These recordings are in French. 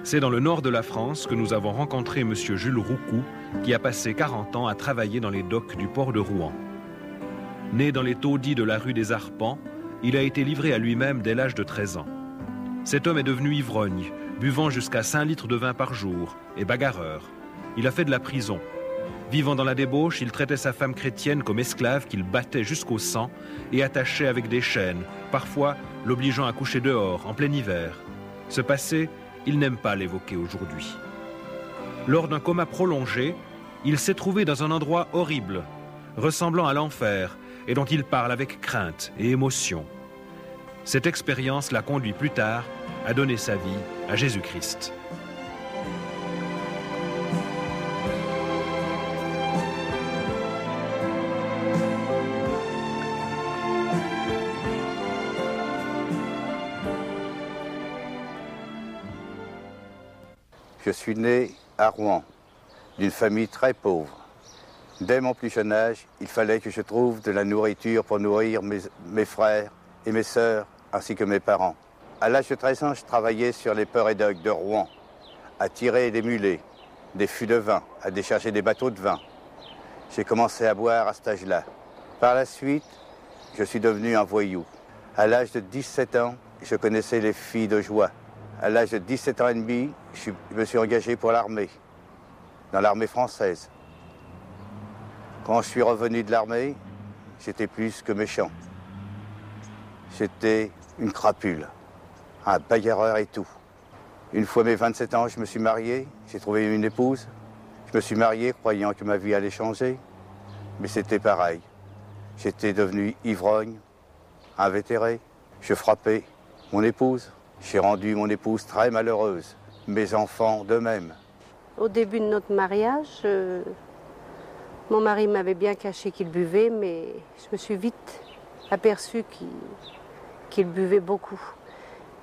C'est dans le nord de la France que nous avons rencontré M. Jules Roucou, qui a passé 40 ans à travailler dans les docks du port de Rouen. Né dans les taudis de la rue des Arpents, il a été livré à lui-même dès l'âge de 13 ans. Cet homme est devenu ivrogne, buvant jusqu'à 5 litres de vin par jour, et bagarreur. Il a fait de la prison. Vivant dans la débauche, il traitait sa femme chrétienne comme esclave qu'il battait jusqu'au sang et attachait avec des chaînes, parfois l'obligeant à coucher dehors, en plein hiver. Ce passé, il n'aime pas l'évoquer aujourd'hui. Lors d'un coma prolongé, il s'est trouvé dans un endroit horrible, ressemblant à l'enfer, et dont il parle avec crainte et émotion. Cette expérience l'a conduit plus tard à donner sa vie à Jésus-Christ. Je suis né à Rouen, d'une famille très pauvre. Dès mon plus jeune âge, il fallait que je trouve de la nourriture pour nourrir mes frères et mes sœurs, ainsi que mes parents. À l'âge de 13 ans, je travaillais sur les ports et docks de Rouen, à tirer des mulets, des fûts de vin, à décharger des bateaux de vin. J'ai commencé à boire à cet âge-là. Par la suite, je suis devenu un voyou. À l'âge de 17 ans, je connaissais les filles de joie. À l'âge de 17 ans et demi, je me suis engagé pour l'armée, dans l'armée française. Quand je suis revenu de l'armée, j'étais plus que méchant. J'étais une crapule, un bagarreur et tout. Une fois mes 27 ans, je me suis marié, j'ai trouvé une épouse. Je me suis marié croyant que ma vie allait changer, mais c'était pareil. J'étais devenu ivrogne, invétéré, je frappais mon épouse. J'ai rendu mon épouse très malheureuse, mes enfants de même. Au début de notre mariage, mon mari m'avait bien caché qu'il buvait, mais je me suis vite aperçue qu'il buvait beaucoup.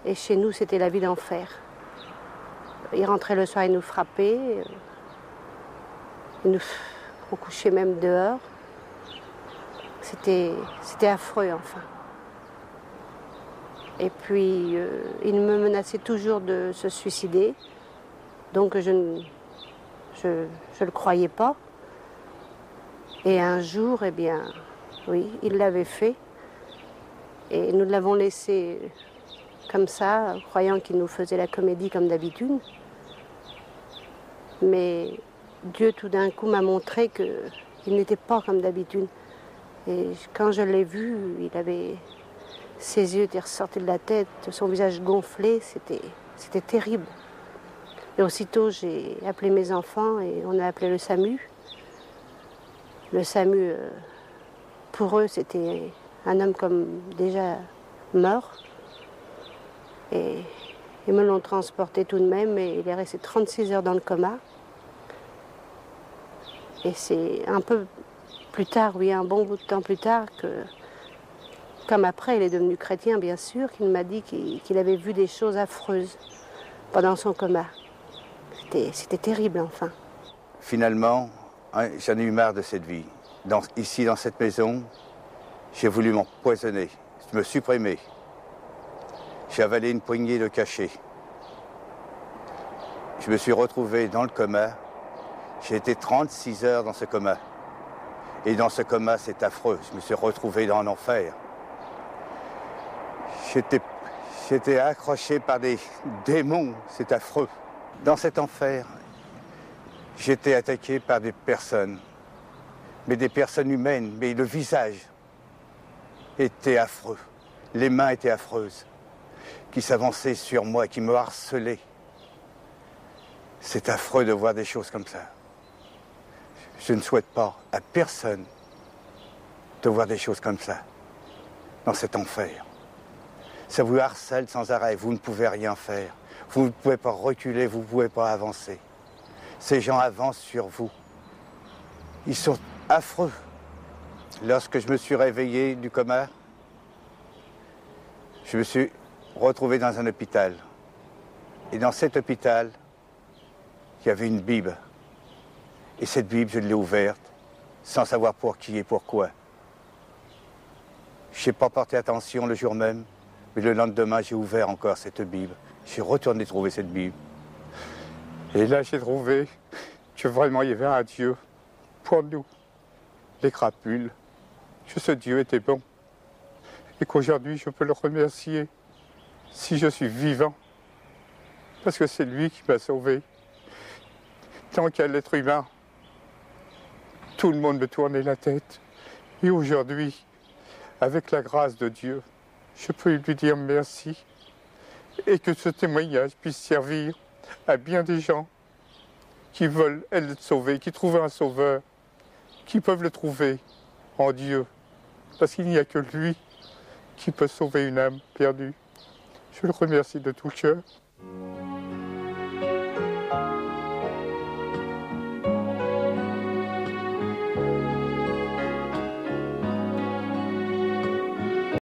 Et chez nous, c'était la vie d'enfer. Il rentrait le soir, il nous frappait, on couchait même dehors. C'était affreux, enfin. Et puis, il me menaçait toujours de se suicider. Donc, je ne le croyais pas. Et un jour, eh bien, oui, il l'avait fait. Et nous l'avons laissé comme ça, croyant qu'il nous faisait la comédie comme d'habitude. Mais Dieu, tout d'un coup, m'a montré qu'il n'était pas comme d'habitude. Et quand je l'ai vu, ses yeux étaient ressortis de la tête, son visage gonflé, c'était terrible. Et aussitôt, j'ai appelé mes enfants et on a appelé le SAMU. Le SAMU, pour eux, c'était un homme comme déjà mort. Et ils me l'ont transporté tout de même et il est resté 36 heures dans le coma. Et c'est un peu plus tard, oui, un bon bout de temps plus tard que... Comme après, il est devenu chrétien, bien sûr, qu'il m'a dit qu'il avait vu des choses affreuses pendant son coma. C'était terrible, enfin. Finalement, j'en ai eu marre de cette vie. Ici, dans cette maison, j'ai voulu m'empoisonner, me supprimer. J'ai avalé une poignée de cachets. Je me suis retrouvé dans le coma. J'ai été 36 heures dans ce coma. Et dans ce coma, c'est affreux. Je me suis retrouvé dans l'enfer. J'étais accroché par des démons, c'est affreux. Dans cet enfer, j'étais attaqué par des personnes, mais des personnes humaines, mais le visage était affreux. Les mains étaient affreuses, qui s'avançaient sur moi, qui me harcelaient. C'est affreux de voir des choses comme ça. Je ne souhaite pas à personne de voir des choses comme ça, dans cet enfer. Ça vous harcèle sans arrêt, vous ne pouvez rien faire. Vous ne pouvez pas reculer, vous ne pouvez pas avancer. Ces gens avancent sur vous. Ils sont affreux. Lorsque je me suis réveillé du coma, je me suis retrouvé dans un hôpital. Et dans cet hôpital, il y avait une Bible. Et cette Bible, je l'ai ouverte, sans savoir pour qui et pourquoi. Je n'ai pas porté attention le jour même, mais le lendemain, j'ai ouvert encore cette Bible. J'ai retourné trouver cette Bible. Et là, j'ai trouvé que vraiment il y avait un Dieu pour nous, les crapules, que ce Dieu était bon. Et qu'aujourd'hui, je peux le remercier si je suis vivant. Parce que c'est lui qui m'a sauvé. Tant qu'à l'être humain, tout le monde me tournait la tête. Et aujourd'hui, avec la grâce de Dieu, je peux lui dire merci. Et que ce témoignage puisse servir à bien des gens qui veulent être sauvés, qui trouvent un sauveur, qui peuvent le trouver en Dieu. Parce qu'il n'y a que lui qui peut sauver une âme perdue. Je le remercie de tout cœur.